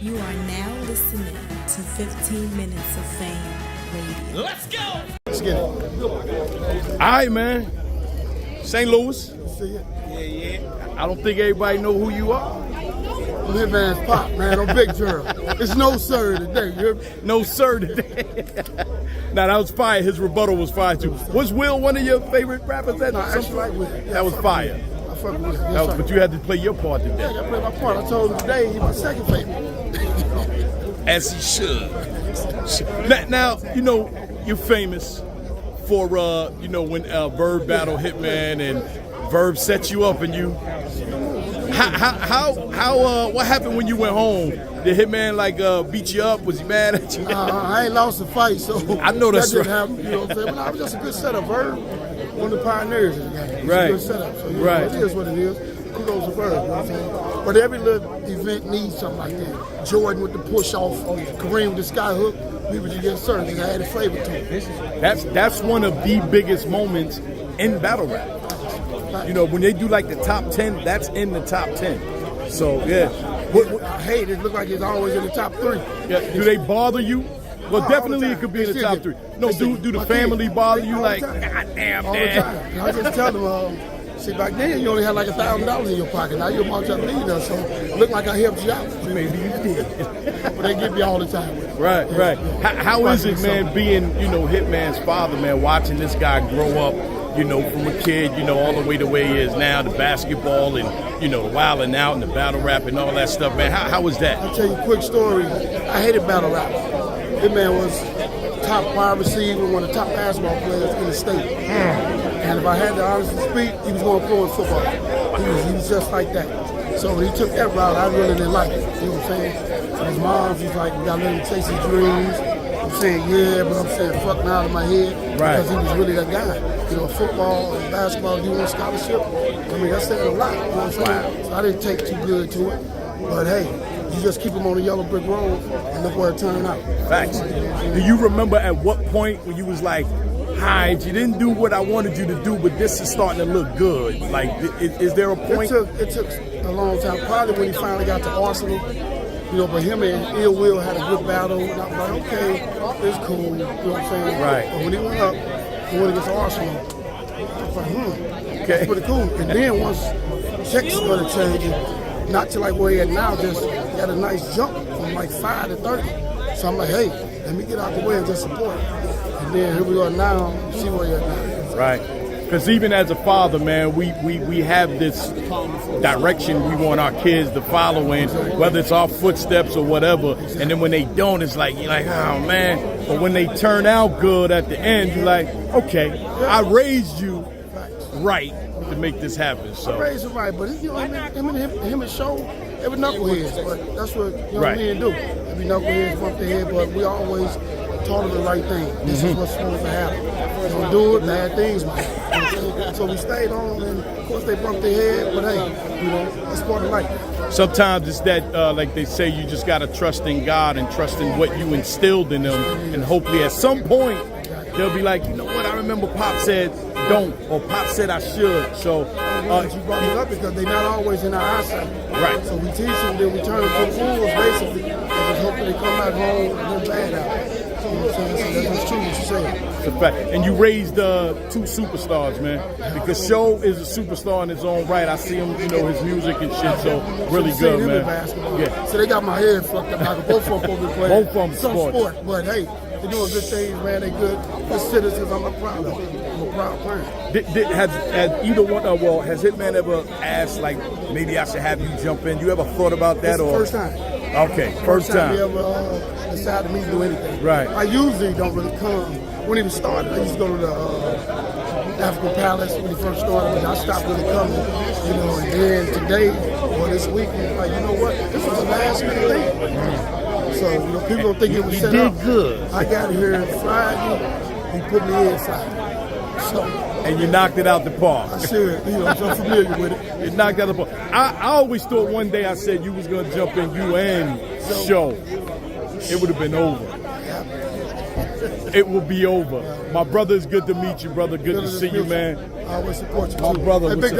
You are now listening to 15 Minutes of Fame Radio. Let's go! Let's get it. All right, man. St. Louis. See it. I don't think everybody know who you are. I'm Hitman's pop, man. I'm Big Gerald. It's no sir today. You hear me? No, sir, today. Now, that was fire. His rebuttal was fire, too. Was Will one of your favorite rappers? No, I actually like Will. Yeah, that was fire. I fuck with it. But you had to play your part Yeah, I today. got to play my part. I told him today he's my second favorite. As he should. Now, you know, you're famous for, when Verb battled Hitman and Verb set you up and you. What happened when you went home? Did Hitman beat you up? Was he mad at you? I ain't lost a fight, so I know that's that didn't right. happen. You know what I'm saying? But no, it was just a good setup. Verb, one of the pioneers of the game. It's Right. a good setup. So Right. It is what it is. Kudos to Verb. You know what I'm saying? But every little event needs something like that. Jordan with the push off, Kareem with the sky hook. We would just get certain. Just added flavor to it. That's one of the biggest moments in battle rap. You know, when they do like the top 10, that's in the top 10. So, yeah. I hate it. It look like it's always in the top 3. Yeah. Do they bother you? Well, All definitely the it could be time. in the They top still 3. get- No, they do still- the my family kids, bother they you all like, the time. God damn, All the man. time. And I just tell them, see, back then you only had like $1,000 in your pocket. Now you're a multi-millionaire, so it look like I helped you out. Maybe you did. But they give you all the time. Right, Yeah, right. yeah. How is it, man, Something. being, Hitman's father, man, watching this guy grow up, from a kid, all the way to where he is now, the basketball and, the wilding out and the battle rap and all that stuff, man. How was that? I'll tell you a quick story. I hated battle rap. Hitman was top wide receiver, one of the top basketball players in the state. And if I had to honestly speak, he was going pro in football. He was just like that. So when he took that route, I really didn't like it. You know what I'm saying? So his mom, she's like, we gotta let him chase his dreams. I'm saying, yeah, but I'm saying, fuck me out of my head. Right. Because he was really that guy. Football and basketball, you want scholarship. I mean, that's saying a lot. You know what I'm saying? So I didn't take too good to it. But hey, you just keep him on the yellow brick road and look where it turned out. Facts. Do you remember at what point when you was like, hi, you didn't do what I wanted you to do, but this is starting to look good? Like, is there a point? It took a long time. Probably when he finally got to Arsenal. But him and Ill Will had a good battle. And I was like, okay, it's cool. You know what I'm saying? Right. But when he went up, and went against Arsenal, I was like, Okay. that's pretty cool. And then once checks started changing, not to like where he at now, just had a nice jump from like 5 to 30. So I'm like, hey, let me get out the way and just support. And then here we are now, see where you're at now. Right. Because even as a father, man, we have this direction we want our kids to follow in, whether it's our footsteps or whatever. And then when they don't, it's like, you're like, oh, man. But when they turn out good at the end, you're like, okay, I raised you right to make this happen. So I raised him right, but him and Show, they were knuckleheads. But that's what young Right. men do. They be knuckleheads, bump their head, but we always taught them the right thing. This is what's supposed to happen. Don't do it, bad things might happen. So we stayed on, and of course they bumped their head, but hey, that's part of life. sometimes it's that, like they say, you just got to trust in God and trust in what you instilled in them. And hopefully at some point, they'll be like, you know what, I remember Pop said don't, or Pop said I should. So, You brought it up because they're not always in our eyesight. Right. So we teach them, then we turn them to fools, basically, and just hope they come back home and they're bad out. You know what I'm saying? So that's true what you said. it's a fact. And you raised two superstars, man. Because Show is a superstar in his own right. I see him, his music and shit. So really Seen good, him in man. basketball. Yeah. So they got my head fucked up. Like both of them supposed to be playing Both of them some sports. sport. But hey, they're doing good things, man. They good citizens. I'm proud of them. I'm a proud parent. Has either one, has Hitman ever asked, like, maybe I should have you jump in? You ever thought about that? It's the or first time. Okay, first time. we ever decided me to do anything. Right. I usually don't really come. When he was started, I used to go to the African Palace when he first started, but I stopped really coming. And then today, or this weekend, like, you know what? This was a last minute thing. So, people don't think it was set up. did good. I got here Friday, he put me in Friday. So, And you knocked it out the park. I should, so I'm familiar with it. You knocked out the park. I always thought one day I said you was going to jump in, you and Show. It would have been over. It will be over. My brother, it's good to meet you, brother. Good to see you, man. I always support you. My too. brother, Hey, what's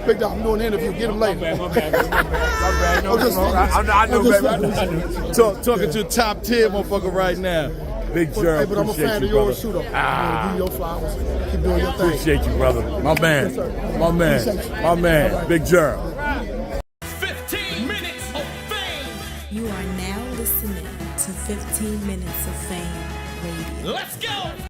Big Dog, I'm doing an interview. Get him later. My bad. I know, baby. Talking to a top tier motherfucker right now. Big Gerald, But I'm a fan of yours too, though. Give you your flowers. Keep doing your thing. Appreciate you, brother. My man. Yes, My man. My man. Big Gerald. 15 minutes of fame. You are now listening to 15 Minutes of Fame Radio. Let's go.